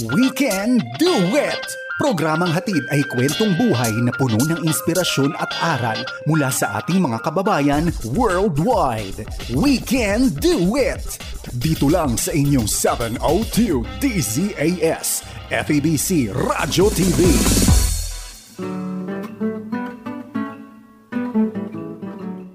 We Can Do It! Programang hatid ay kwentong buhay na puno ng inspirasyon at aral mula sa ating mga kababayan worldwide. We Can Do It! Dito lang sa inyong 702 DZAS, FEBC Radyo TV.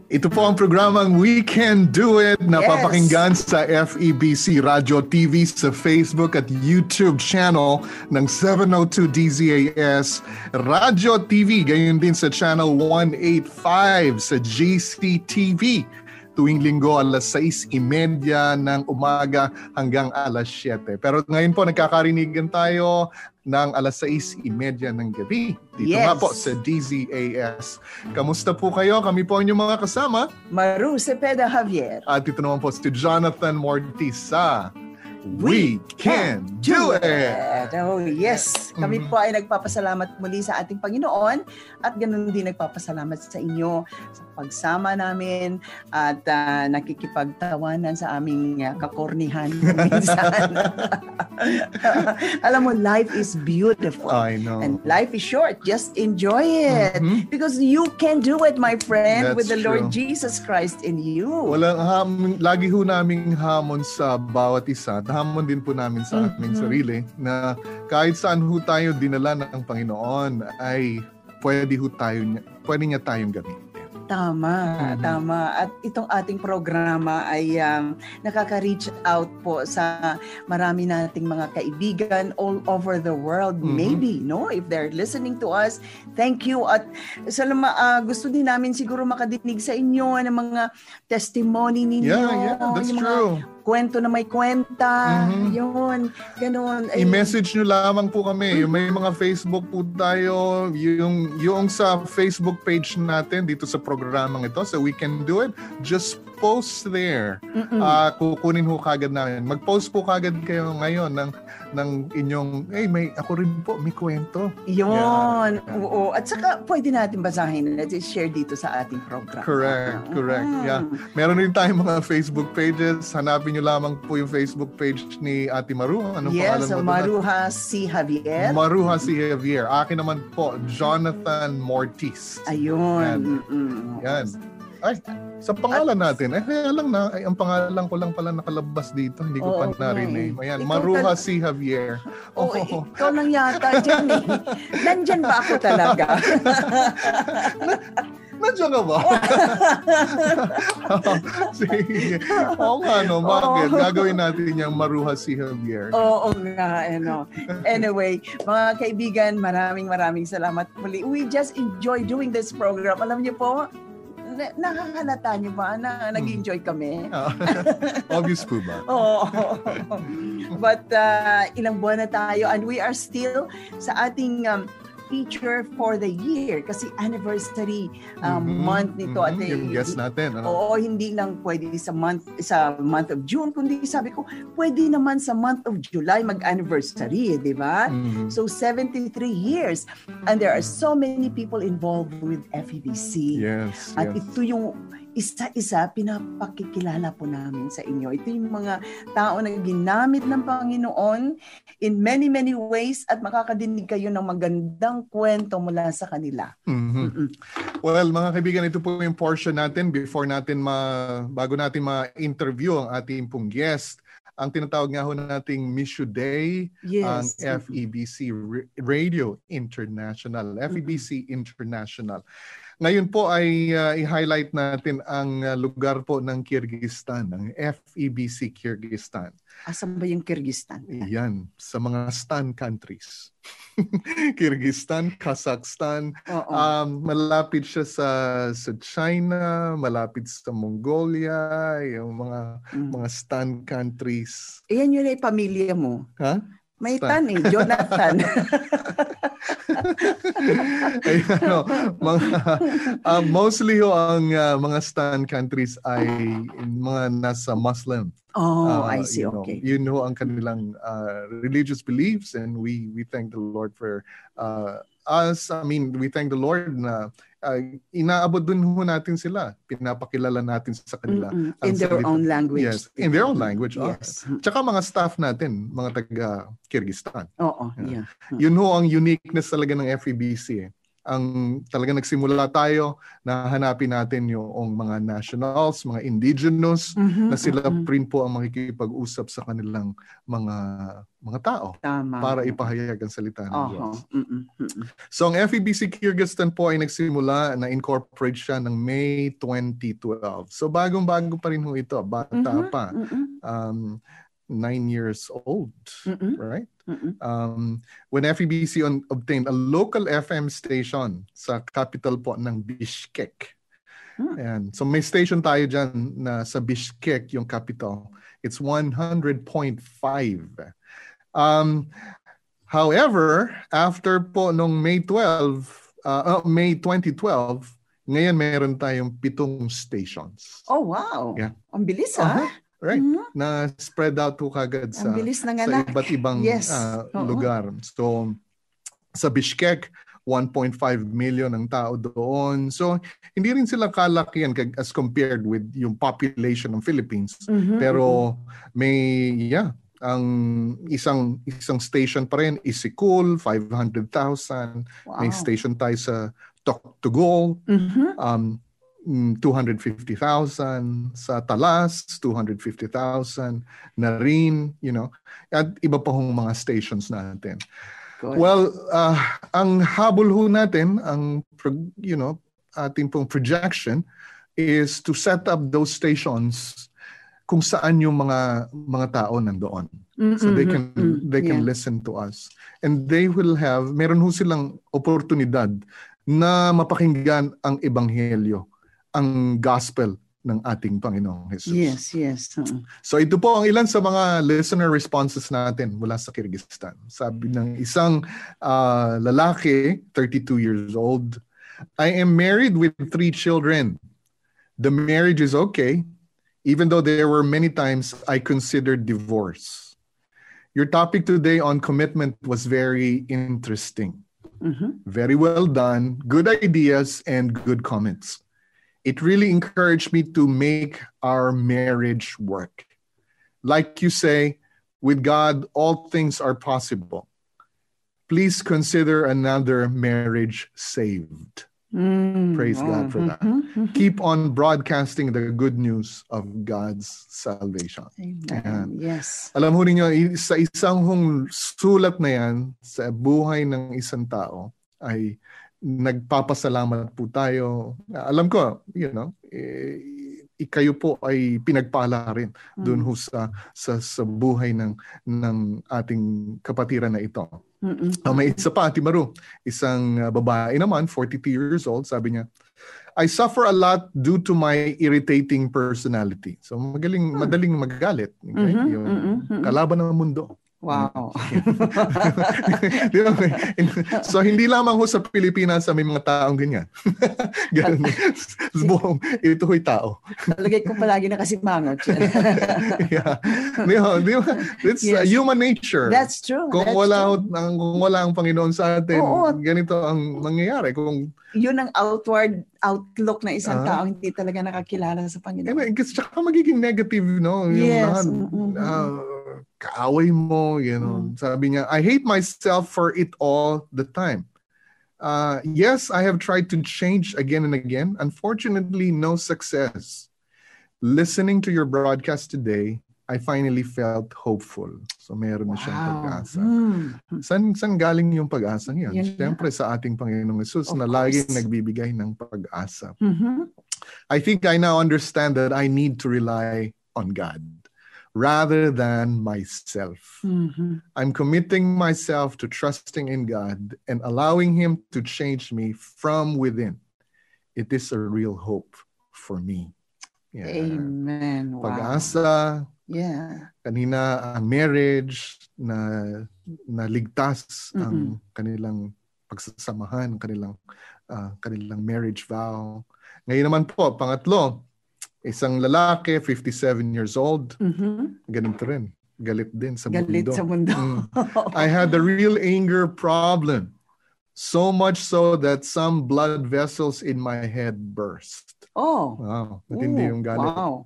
Ito po ang programang We Can Do It na papakinggan sa FEBC Radio TV sa Facebook at YouTube channel ng 702 DZAS Radio TV. Gayon din sa channel 185 sa GCTV. Tuwing linggo alas 6:30 ng umaga hanggang alas 7. Pero ngayon po nagkakarinigan tayo ng alas 6:30 ng gabi. Dito nga po sa DZAS. Kamusta po kayo? Kami po ang inyong mga kasama. Maru Cepeda Javier. At ito naman po si Jonathan Mortisa. We Can Do It! Oh yes! Kami po ay nagpapasalamat muli sa ating Panginoon at ganoon din nagpapasalamat sa inyo sa pagsama namin at nakikipagtawanan sa aming kakornihan minsan. Alam mo, life is beautiful. I know. And life is short. Just enjoy it. Because you can do it, my friend, with the Lord Jesus Christ in you. Lagi ho naming hamon sa bawat isa. Hamon din po namin sa aming sarili na kahit saan ho tayo dinala ng Panginoon ay pwede niya tayong gamitin. Tama. At itong ating programa ay nakaka-reach out po sa marami nating mga kaibigan all over the world. Maybe, no? If they're listening to us, thank you. At gusto din namin siguro makadinig sa inyo ng mga testimony ninyo. Yeah, that's true. Kwento na may kwenta. Yun, ganun. I-message nyo lamang po kami. May mga Facebook po tayo. Yung sa Facebook page natin dito sa programang ito, so We Can Do It, just post there. Kukunin ho kagad namin. Mag-post po kagad kayo ngayon ng inyong, ako rin po, may kwento. Yun. Yeah. Oo. At saka, pwede natin basahin. Let's share dito sa ating program. Correct. Yeah. Meron rin tayong mga Facebook pages. Hanapin nyo lamang po yung Facebook page ni Ate Maru. Anong pangalan mo? Maruha C. Javier. Maruha C. Javier. Akin naman po, Jonathan Mortis. Ayun. Yan. Ay, sa pangalan natin, kaya lang na, ang pangalan ko lang pala nakalabas dito. Hindi ko pa narinig. Ayan, Maruha C. Javier. Ikaw lang yata dyan eh. Nandyan ba ako talaga? Nandiyan ka ba? Sige. Oo nga, no? Bakit? Gagawin natin yung Maruha C. Javier. Oo nga, Anyway, mga kaibigan, maraming salamat muli. We just enjoy doing this program. Alam niyo po, nakakalata niyo ba na nag-enjoy kami? Obvious po ba? Oo. But ilang buwan na tayo and we are still sa ating feature for the year kasi anniversary month nito at yung guest natin. Oo, hindi lang pwede sa month of June kundi sabi ko pwede naman sa month of July mag-anniversary, di ba? So 73 years and there are so many people involved with FEBC. Yes. At ito yung isa-isa pinapakikilala po namin sa inyo. Ito yung mga tao na ginamit ng Panginoon in many ways at makakadinig kayo ng magandang kwento mula sa kanila. Well, mga kaibigan, ito po yung portion natin bago natin ma-interview ang ating pong guest. Ang tinatawag nga ho nating Miss You Day, ang FEBC Radio International, FEBC International. Ngayon po ay i-highlight natin ang lugar po ng Kyrgyzstan, ng FEBC Kyrgyzstan. Asan ba yung Kyrgyzstan? Yan, sa mga stan countries. Kyrgyzstan, Kazakhstan, malapit siya sa China, malapit sa Mongolia, yung mga stan countries. Iyan yun ay pamilya mo. Ha? May tan Jonathan. Ay, mostly ang mga stan countries ay mga nasa Muslim. I see. Okay. Ang kanilang religious beliefs, and we thank the Lord for us. I mean, we thank the Lord na inaabot dun natin sila. Pinapakilala natin sa kanila. In their own language. Yes, in their own language. Yes. Tsaka mga staff natin, mga taga Kyrgyzstan. Yeah. Yun ang uniqueness talaga ng FEBC. Ang talaga nagsimula tayo na hanapin natin yung mga nationals, mga indigenous, na sila rin po ang makikipag-usap sa kanilang mga tao. Tama. Para ipahayag ang salita ng Diyos. So ang FEBC Kyrgyzstan po ay nagsimula na incorporate siya ng May 2012. So bagong-bago pa rin ito. Bata pa. 9 years old, right? When FEBC obtained a local FM station sa capital po ng Bishkek. And so may station tayo dyan na sa Bishkek, yung capital. It's 100.5. However, after po nung May 2012, ngayon meron tayong 7 stations. Oh, wow. Yeah. Ang bilis, ha? Right? Na spread out to kagad sa iba't ibang lugar. So, sa Bishkek, 1.5 million ang tao doon. So, hindi rin sila kalakihan as compared with yung population ng Philippines. Pero may, ang isang station pa rin, Isikul, 500,000. Wow. May station tayo sa Toktugol, 250,000, sa Talas, 250,000, Narin, at iba pa hong mga stations natin. Good. Well, ang habol ho natin, ating pong projection is to set up those stations kung saan yung mga tao nandoon. So they can listen to us. And they will meron ho silang oportunidad na mapakinggan ang ebanghelyo, ang gospel ng ating Panginoong Jesus. Yes. So ito po ang ilan sa mga listener responses natin mula sa Kyrgyzstan. Sabi ng isang lalaki, 32 years old, I am married with 3 children. The marriage is okay, even though there were many times I considered divorce. Your topic today on commitment was very interesting. Very well done, good ideas, and good comments. It really encouraged me to make our marriage work. Like you say, with God, all things are possible. Please consider another marriage saved. Praise God for that. Keep on broadcasting the good news of God's salvation. Amen. Yes. Alam mo ninyo, sa isang sulat na yan, sa buhay ng isang tao, ay nagpapasalamat po tayo. Alam ko, kayo po ay pinagpala rin doon ho sa buhay ng ating kapatiran na ito. May isa pa, Timaru, isang babae naman, 42 years old, sabi niya, I suffer a lot due to my irritating personality. So madaling magalit. Okay? Yung kalaban ng mundo. Wow. So hindi lamang ho sa Pilipinas may mga taong ganyan. Ganun. Ito ho'y tao. Talagay ko palagi na kasi mangot. It's human nature. That's true. Kung wala ang Panginoon sa atin, ganito ang mangyayari. Kung yun ang outlook na isang tao, hindi talaga nakakilala sa Panginoon. Kasi tsaka magiging negative, Yes. Kaaway mo, Sabi niya, I hate myself for it all the time. Yes, I have tried to change again and again. Unfortunately, no success. Listening to your broadcast today, I finally felt hopeful. So meron na siyang pag-asa. San galing yung pag-asa niya? Siyempre sa ating Panginoong Jesus na laging nagbibigay ng pag-asa. I think I now understand that I need to rely on God rather than myself. I'm committing myself to trusting in God and allowing Him to change me from within. It is a real hope for me. Yeah. Amen. Wow. Pag-asa. Yeah. Kanina ang marriage na ligtas ang kanilang pagsasamahan, kanilang marriage vow. Ngayon naman po, pangatlo, isang lalaki, 57 years old. Ganito rin. Galit din sa mundo. Galit sa mundo. I had a real anger problem. So much so that some blood vessels in my head burst. Oh. Wow. Matindi yung galit. Wow.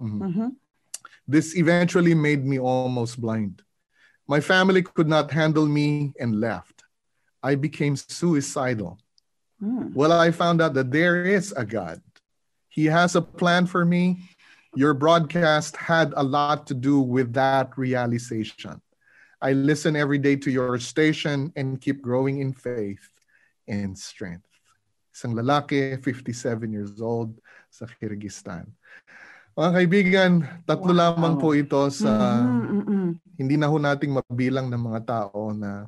This eventually made me almost blind. My family could not handle me and left. I became suicidal. Well, I found out that there is a God. He has a plan for me. Your broadcast had a lot to do with that realization. I listen every day to your station and keep growing in faith and strength. Isang lalaki, 57 years old, sa Kyrgyzstan. Mga kaibigan, tatlo lamang po ito sa hindi na ho nating mabilang ng mga tao na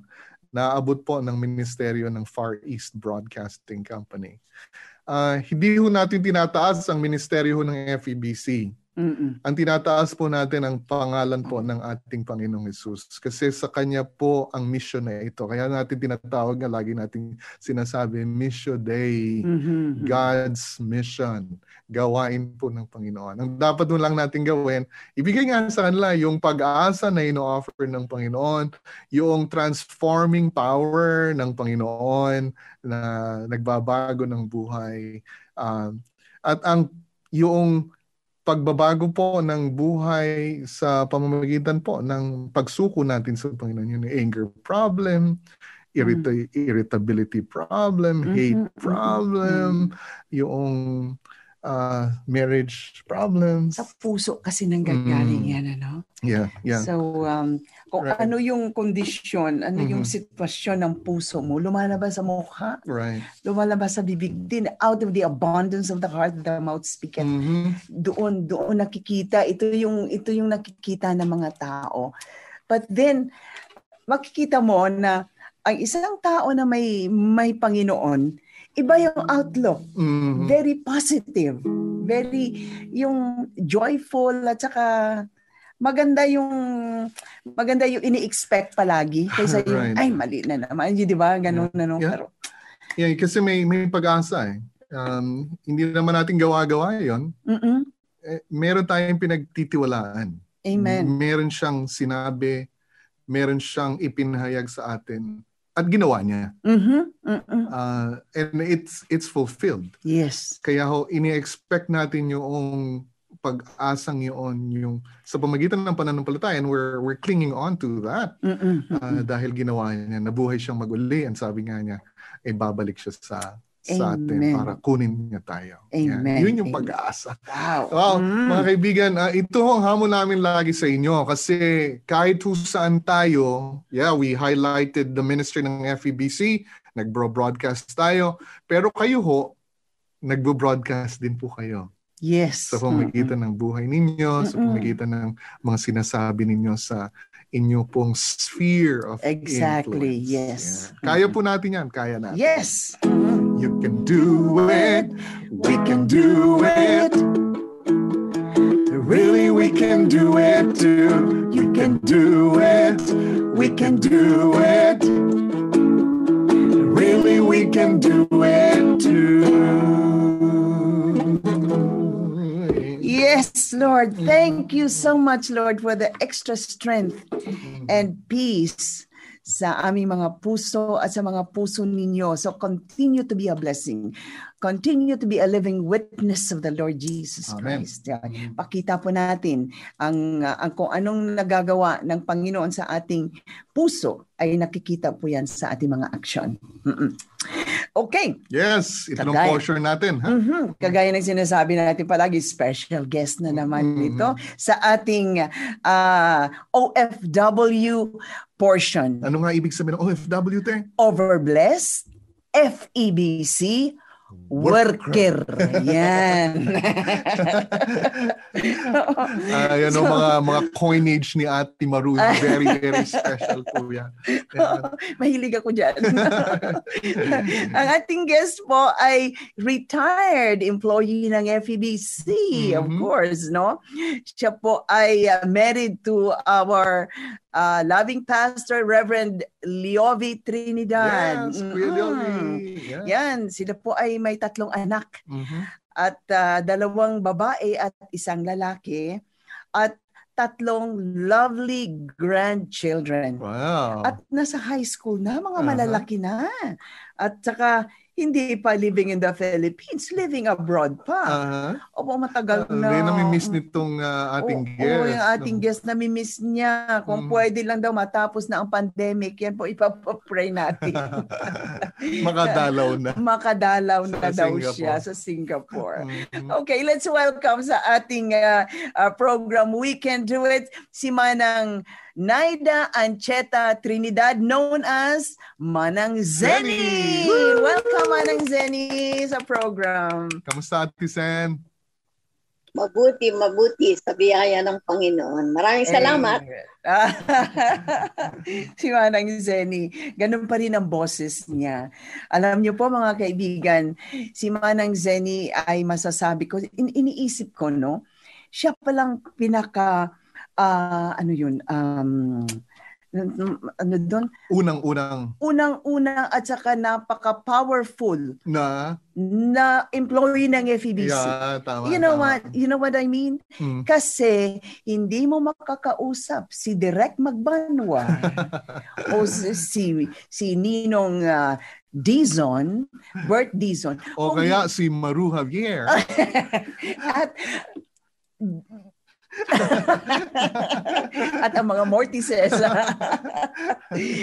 naabot po ng ministeryo ng Far East Broadcasting Company. Hindi ho natin tinataas ang ministeryo ng FEBC. Ang tinataas po natin ang pangalan po ng ating Panginoong Hesus. Kasi sa Kanya po ang mission na ito. Kaya natin tinatawag na lagi natin sinasabi, Mission Day, God's mission. Gawain po ng Panginoon. Ang dapat mo lang natin gawin, ibigay nga sa kanila yung pag-asa na ino-offer ng Panginoon, yung transforming power ng Panginoon na nagbabago ng buhay. At yung pagbabago po ng buhay sa pamamagitan po ng pagsuko natin sa Panginoon, yung anger problem, irritability problem, hate problem, yung marriage problems. Sa puso kasi nanggagaling yan, ano? Yeah. So, kung ano yung kondisyon, ano yung sitwasyon ng puso mo, lumalabas sa mukha, lumalabas sa bibig din. Out of the abundance of the heart, the mouth speaketh. Doon nakikita, ito yung nakikita ng mga tao. But then, makikita mo na ang isang tao na may Panginoon, iba yung outlook. Very positive. Very yung joyful at saka maganda yung ini-expect palagi kaysa yung ay mali na naman. Di ba? Ganun na nung pero. Yeah, kasi may pag-asa eh. Hindi naman natin gawa-gawa 'yon. Meron tayong pinagtitiwalaan. Amen. Meron siyang sinabi, meron siyang ipinahayag sa atin. At ginawa niya. And it's fulfilled. Yes. Kaya ini-expect natin yung pag-asang yun, yung sa pamagitan ng pananampalataya, and we're clinging on to that. Dahil ginawa niya, nabuhay siyang maguli, and sabi nga niya, babalik siya sa atin para kunin niya tayo. Amen. Yun yung pag-aasa. Wow. Mga kaibigan, ito ang hamon namin lagi sa inyo kasi kahit saan tayo, we highlighted the ministry ng FEBC, nagbo-broadcast tayo, pero kayo nagbo-broadcast din po kayo. Yes. Sa pamagitan ng buhay ninyo, sa pamagitan ng mga sinasabi ninyo sa inyo pong sphere of influence. Yes. Kaya po natin yan. Kaya natin. Yes. You can do it. We can do it. Really, we can do it too. You can do it. We can do it. Really, we can do it too. Yes, Lord. Thank you so much, Lord, for the extra strength and peace sa aming mga puso at sa mga puso ninyo. So continue to be a blessing. Continue to be a living witness of the Lord Jesus Christ. Pakita po natin ang kung anong nagagawa ng Panginoon sa ating puso ay nakikita po yan sa ating mga aksyon. Okay. Yes, ito ng portion natin. Kagaya ng sinasabi natin palagi, special guest na naman ito sa ating OFW portion. Ano nga ibig sabihin ng OFW, te? Overblessed, FEBC, worker. Yan. Yan ang mga coinage ni Ate Maru. Very, very special po yan. Mahilig ako dyan. Ang ating guest po ay retired employee ng FEBC, of course, no? Siya po ay married to our loving pastor, Reverend Leovi Trinidad. Yes, Kuya Leovi. Yeah. Yan, sila po ay may 3 anak. Mhm. At 2 babae at 1 lalaki. At 3 lovely grandchildren. Wow. At nasa high school na, mga malalaki na. At saka, hindi pa living in the Philippines, living abroad pa. Opo, matagal na. Hindi nami-miss nitong ating guest. Oo, yung ating guest nami-miss niya. Kung pwede lang daw matapos na ang pandemic, yan po ipapapray natin. Makadalaw na. Makadalaw na Sa daw Singapore. siya sa Singapore. Okay, let's welcome sa ating program We Can Do It, si Manang Naida Ancheta Trinidad, known as Manang Zenny. Welcome, Manang Zenny, sa program. Kamusta, Ate Sen? Mabuti sa biyaya ng Panginoon. Maraming salamat. Si Manang Zenny, ganun pa rin ang boses niya. Alam niyo po, mga kaibigan, si Manang Zenny ay masasabi ko, iniisip ko, no? Siya palang pinaka ano doon? Unang-unang at saka napaka-powerful na employee ng FEBC. Yeah, tama, you know tama. what? You know what I mean? Kasi hindi mo makakausap si Direk Magbanwa o si Ninong Dizon, Bert Dizon. o kaya si Maru Javier. At ang mga mortises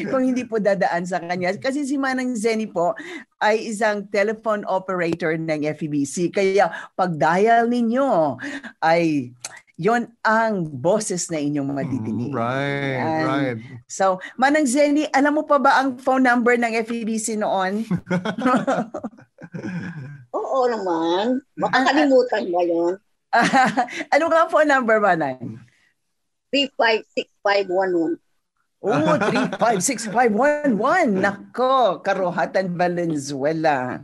kung hindi po dadaan sa kanya. Kasi si Manang Zenny po ay isang telephone operator ng FEBC. Kaya pag dial ninyo ay yon ang boses na inyong madidinig. Right. So, Manang Zenny, alam mo pa ba ang phone number ng FEBC noon? Oo naman. Makakalimutan ba yun? Ano ka ang phone number, Manang? 356511. Oh, 356511. Nako, Karuhatan, Valenzuela.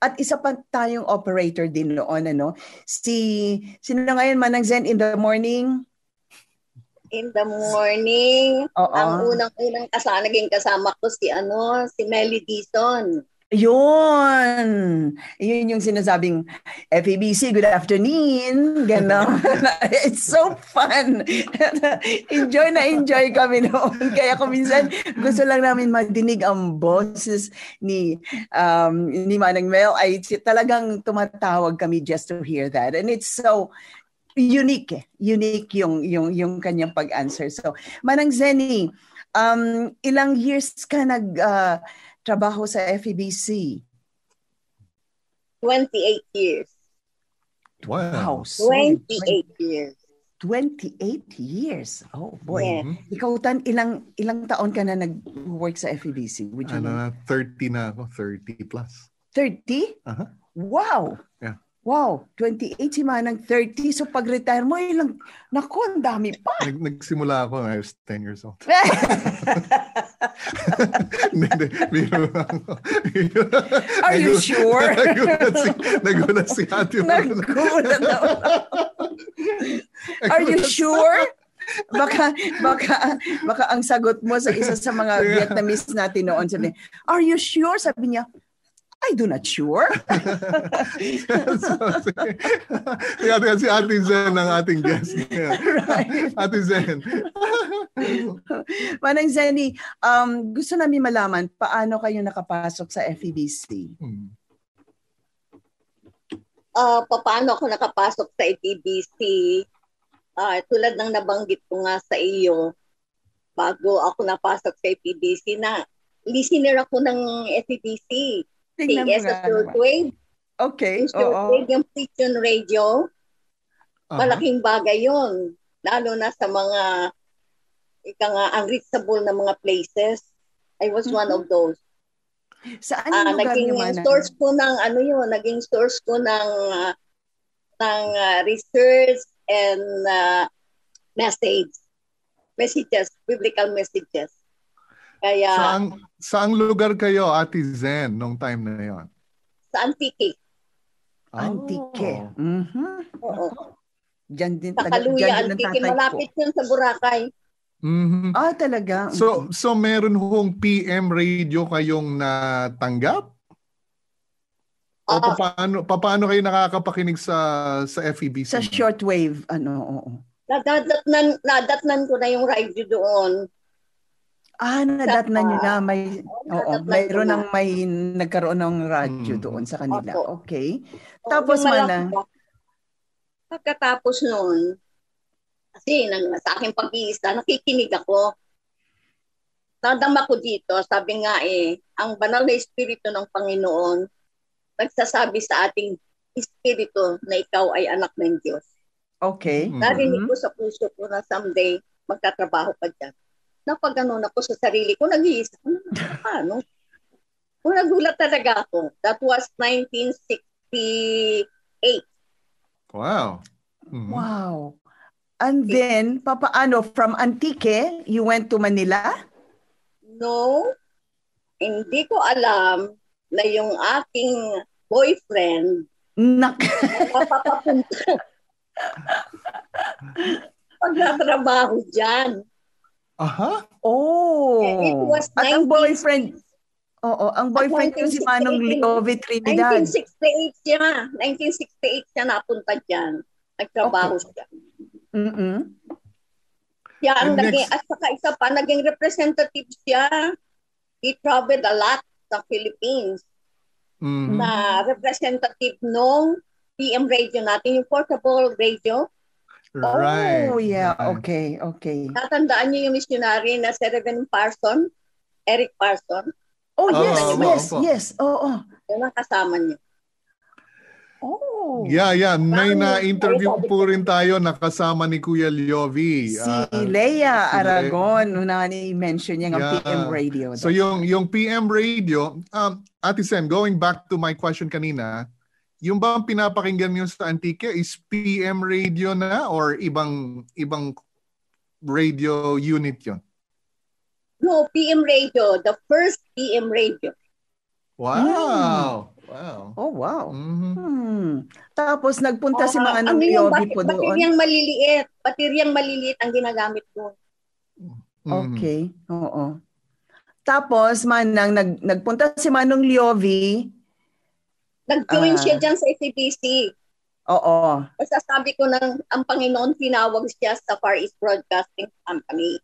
At isa pa tayong operator din noon, ano? Sino ngayon, Manang Zen, in the morning? In the morning, Oo. ang unang-unang naging kasama ko si Melly Dizon. Yun yung sinasabing FEBC, good afternoon. Ganon. It's so fun. enjoy kami noon. Kaya kung minsan gusto lang namin madinig ang boses ni Manang Mel, ay talagang tumatawag kami just to hear that. And it's so unique yung kanyang pag-answer. So, Manang Zenny, ilang years ka trabaho sa FEBC? 28 years. Wow. 28 years. 28 years. Oh boy. Yes. Ikaw Tan, ilang taon ka na nag-work sa FEBC? Would you know? 30 na ako, 30 plus. 30? Wow. Yeah. Wow, 28 si Manang 30. So pag-retire mo, naku, ang dami pa. Nagsimula ako, I was 10 years old. Are you sure? Nagulat si Ate. Nagulat na. Are you sure? Baka ang sagot mo sa isa sa mga Vietnamese natin noon, sabi niya, are you sure? Sabi niya, I do not sure. Si Ate Zen ang ating guest. Right. Ate Zen. Manang Zenny, gusto namin malaman paano kayo nakapasok sa FEBC? Paano ako nakapasok sa FEBC? Tulad ng nabanggit ko nga sa iyo, bago ako napasok sa FEBC listener ako ng FEBC. Tingnan mo nga. Shortwave. Okay. Shortwave, yung Christian radio. Malaking bagay yun. Lalo na sa mga unreachable na mga places. I was one of those. Saan yung lugar niyo, Manang? Naging source ko ng research and messages, biblical messages. Kaya saang lugar kayo, Ate Zen, nung time na yon? Sa Antique. Antique. Oo. Diyan din Sa Kaluya, diyan din ang Antique. tatay ko. Malapit yun sa Boracay. Mhm. Talaga? So meron hong PM radio kayong natanggap? O paano kayo nakakapakinig sa FEBC? Sa shortwave, oo. Nadatnan ko na yung radio doon. Nadatnan nyo na. Mayroon na. ng may nagkaroon ng radyo doon sa kanila. Opo. Okay. Tapos pagkatapos noon, kasi sa aking pag-iisa, nakikinig ako. Nadama ko dito, sabi nga ang banal na espiritu ng Panginoon, nagsasabi sa ating espiritu na ikaw ay anak ng Diyos. Okay. Narinig ko sa puso ko na someday magtatrabaho ka dyan. Napag-ganon ako sa sarili ko, nag-iisip, paano? Kung nagulat talaga ako. That was 1968. Wow. Mm-hmm. Wow. And then, papaano, from Antique, you went to Manila? No. Hindi ko alam na yung aking boyfriend papapunta pagtatrabaho dyan. Aha. It was At ang boyfriend ko si Manong Leovi Trinidad. 1968 siya. 1968 siya napunta dyan. Nagtrabaho siya. Siya ang naging, at saka isa pa, naging representative siya. He traveled a lot sa Philippines. Na representative nung PM radio natin, yung portable radio. Right. Oh, yeah. Okay. Natandaan niyo yung missionary na si Reverend Parson, Eric Parson? Oh, yes. Oo. Yun ang kasama niyo. Oh. Yeah. May na-interview po rin tayo nakasama ni Kuya Leovi. Si Leia Aragon, na ni-mention niya ang PM radio. So yung PM radio, Ate Sen, going back to my question kanina, yung ba ang pinapakinggan niyo sa Antique is PM radio na or ibang radio unit yun? No, PM radio. The first PM radio. Wow. Oh, wow. Mm-hmm. Tapos nagpunta si Manong Leovi po doon. Bateryang maliliit ang ginagamit doon. Okay. Oo. Tapos nagpunta si Manong Leovi. Nag-join siya dyan sa FEBC. Oo. Sasabi ko ang Panginoon tinawag siya sa Far East Broadcasting Company.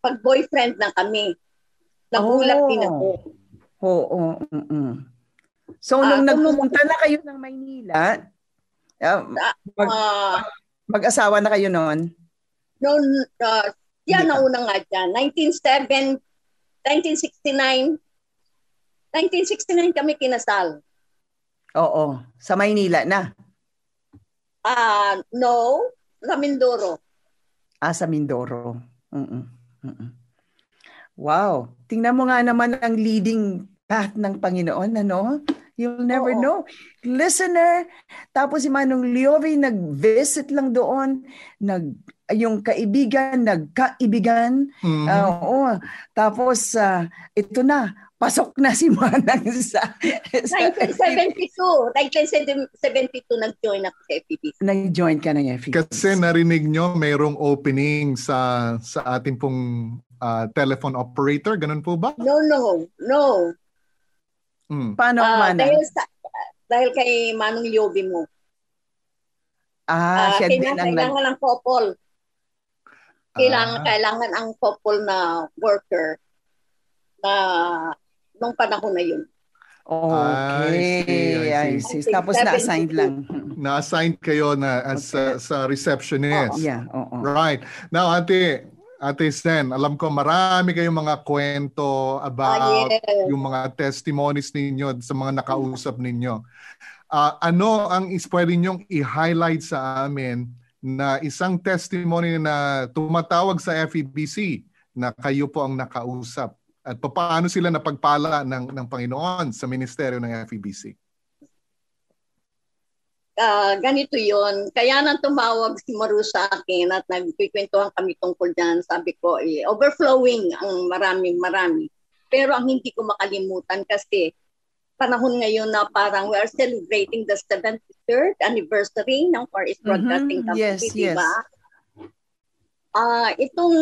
Pag-boyfriend na kami. Nagulat din ako. Oo. So, nung nagpumunta na kayo ng Maynila, mag-asawa na kayo noon? Noon, yan na una nga dyan. 1969 kami kinasal. Oo. Sa Maynila na? No. Sa Mindoro. Sa Mindoro. Wow. Tingnan mo nga naman ang leading path ng Panginoon, ano? You'll never know. Listener, tapos si Manong Leovi nag-visit lang doon, yung kaibigan, nagkaibigan. Tapos, ito na, pasok na si Manang sa 1972 nag-join ako sa FEBC. Nag-join ka ng FEBC. Kasi narinig nyo, mayroong opening sa ating pong telephone operator. Ganun po ba? No. Paano, Manang? Dahil kay Manong Leovi mo. Siya din ang kailangan ng couple. Kailangan ang couple na worker na nung panahon na yun. Okay. I see. Tapos na-assigned lang. Na-assigned kayo na sa receptionist. Right. Now, Ate Sen, alam ko marami kayong mga kwento about yung mga testimonies ninyo sa mga nakausap ninyo. Ano ang pwede nyong i-highlight sa amin na isang testimony na tumatawag sa FEBC na kayo po ang nakausap? At paano sila napagpala ng Panginoon sa ministeryo ng FEBC? Ganito yon. Kaya nang tumawag si Maru sa akin at nagkikwentuhan kami tungkol dyan, sabi ko, overflowing ang marami. Pero ang hindi ko makalimutan kasi panahon ngayon na parang we are celebrating the 73rd anniversary ng Far East Broadcasting Company, yes. diba? Itong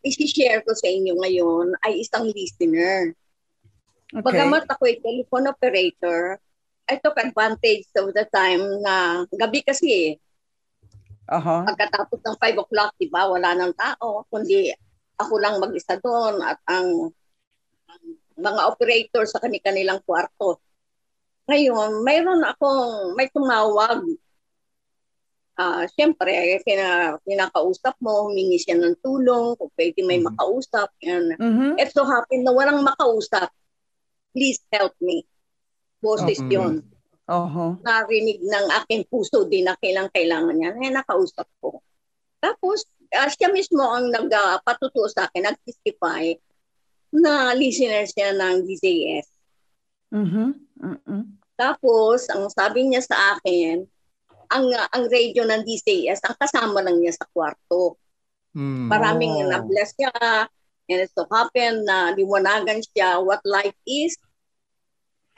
isi-share ko sa inyo ngayon ay isang listener. Okay. Bagamat ako ay telephone operator, I took advantage of the time na gabi kasi pagkatapos ng 5 o'clock, diba, wala nang tao, kundi ako lang mag-isa doon at ang mga operator sa kanilang kwarto. Ngayon, may tumawag. Siyempre, kinakausap mo, humingi siya ng tulong, kung pwede may makausap. Yan. It so happened na walang makausap. Please help me. Boses yun. Narinig ng aking puso din na kailangan niya. Nakausap ko. Tapos, siya mismo ang nagpatuto sa akin, nag-testify na listener siya ng DZS. Tapos, ang sabi niya sa akin, ang radio ng DZS, ang kasama lang niya sa kwarto. Maraming na-bless siya. And it so happened na liwanagan siya what life is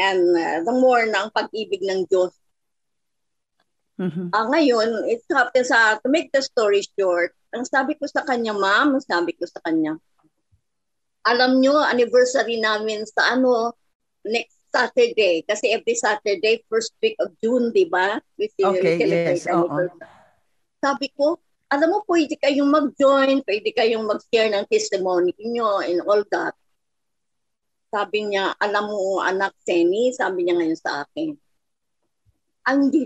and the more na ang pag-ibig ng Diyos. Ngayon, it happens to make the story short, ang sabi ko sa kanya, ma'am, alam nyo, anniversary namin sa next Saturday. Kasi every Saturday, first week of June, di ba? Okay, yes. Sabi ko, alam mo, pwede kayong mag-join, pwede kayong mag-share ng testimony niyo and all that. Sabi niya, alam mo, anak Seni, sabi niya ngayon sa akin, hindi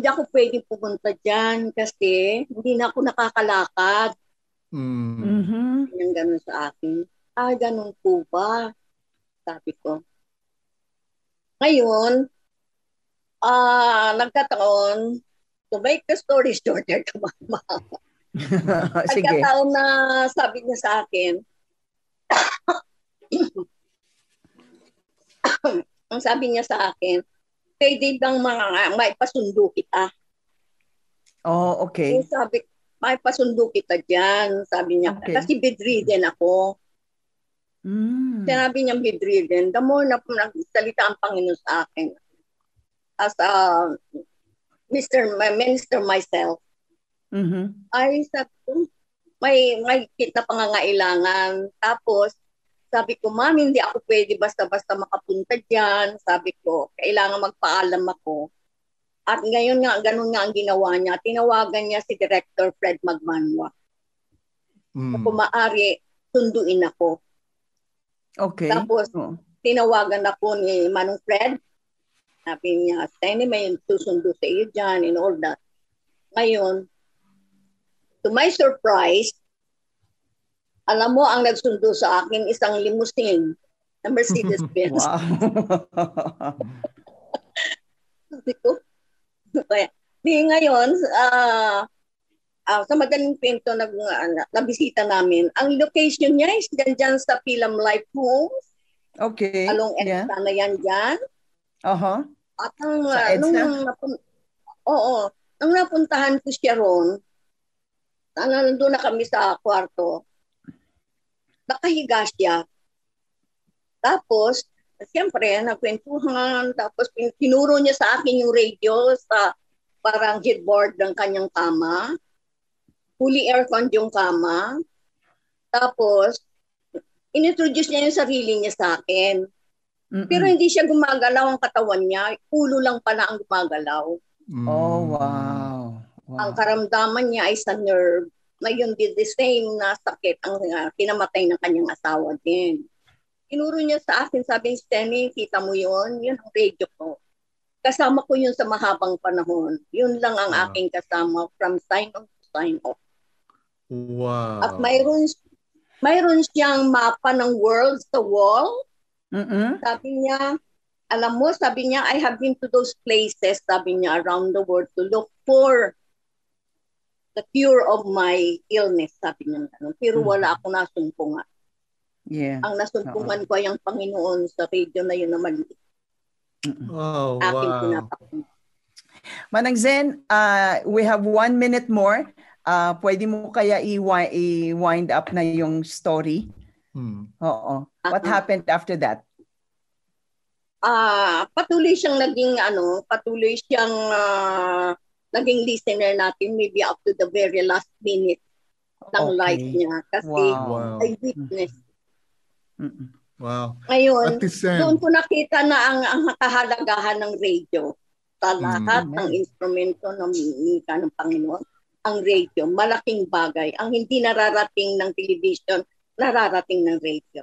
ako pwedeng pumunta dyan kasi hindi na ako nakakalakad. Yung gano'n sa akin. Ganun po ba? Sabi ko. Ngayon, nagkataon, to make the story shorter, nagkataon na sabi niya sa akin, ang sabi niya sa akin, pwede bang maipasundo kita? Okay. Sabi, maipasundo kita dyan, sabi niya. Okay. Kasi bedridden ako. Sinabi niya bedridden. The more na nagsalita ang Panginoon sa akin, as a minister myself, ay sabi ko, may kita pangangailangan. Tapos, sabi ko, ma'am, hindi ako pwede basta-basta makapunta dyan. Sabi ko, kailangan magpaalam ako. At ngayon nga, ganun nga ang ginawa niya. Tinawagan niya si Director Fred Magmanwa. Kung maaari, sunduin ako. Okay. Tapos, tinawagan ako ni Manong Fred. Sabi niya, Steny, may susundo sa iyo dyan and all that. Ngayon, to my surprise, alam mo, ang nagsundo sa akin, isang limousine na Mercedes-Benz. Wow. Sabi ko, ngayon, sa madaling pinto nabisita namin. Ang location niya is dyan sa Pilam Life Homes. Okay. Along EDSA na yan dyan. At nung napuntahan ko siya ron, nandun na kami sa kwarto, nakahiga siya. Tapos, siyempre, nagkwentuhan, tapos tinuro niya sa akin yung radio sa parang headboard ng kanyang kama. Fully aircon yung kama. Tapos, inintroduce niya yung sarili niya sa akin. Pero hindi siya gumagalaw ang katawan niya. Ulo lang pala ang gumagalaw. Oh, wow. Ang karamdaman niya ay sa nerve. Ngayon, the same na sakit ang kinamatay ng kanyang asawa din. Tinuro niya sa akin, sabi niya, Steny, kita mo yun? Yun ang radio ko. Kasama ko yun sa mahabang panahon. Yun lang ang aking kasama from sign on to sign off. Wow. At mayroon siyang mapa ng world sa wall. Sabi niya, alam mo, sabi niya, I have been to those places, sabi niya, around the world to look for the cure of my illness, sabi niya. Pero wala ako nasumpungan. Yeah. Ang nasumpungan ko ay ang Panginoon sa radio na yun na maliit. Oh, aking wow. pinapakita. Manang Zen, we have 1 minute more. Pwede mo kaya i-wind up na yung story? Oo. What happened after that? Patuloy siyang naging listener natin maybe up to the very last minute ng life niya. Kasi I witness. Wow. Ngayon, doon ko nakita na ang kahalagahan ng radio sa lahat ng instrumento ng Panginoon. Ang radio, malaking bagay. Ang hindi nararating ng television, nararating ng radio.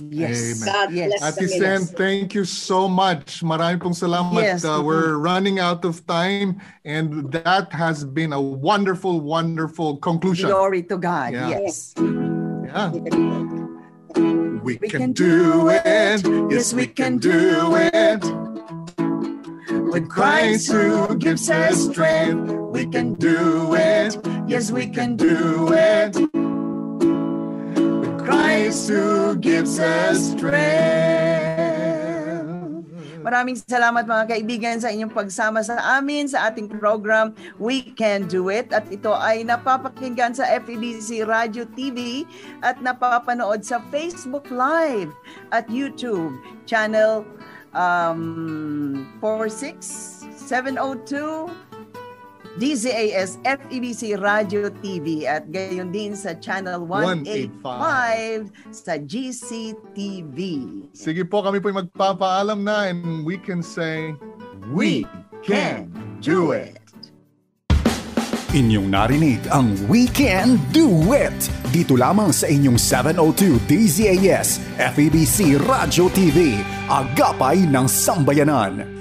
Yes. God bless Ate Sen, thank you so much. Marami pong salamat. Yes. We're running out of time and that has been a wonderful, wonderful conclusion. Glory to God. Yeah. Yes. Yeah. We can do it. Yes, we can do it. With Christ who gives us strength, we can do it. Yes, we can do it. With Christ who gives us strength. Maraming salamat mga kaibigan sa inyong pagsama sa amin sa ating program We Can Do It, at ito ay napapakinggan sa FEBC Radio TV at napapanood sa Facebook Live at YouTube channel 46702 DZAS FEBC Radio TV at gayon din sa channel 185 sa GCTV. Sige po, kami po magpapaalam na and we can say, We can do it. Inyong narinig ang We Can Do It dito lamang sa inyong 702 DZAS FEBC Radio TV, agapay ng sambayanan.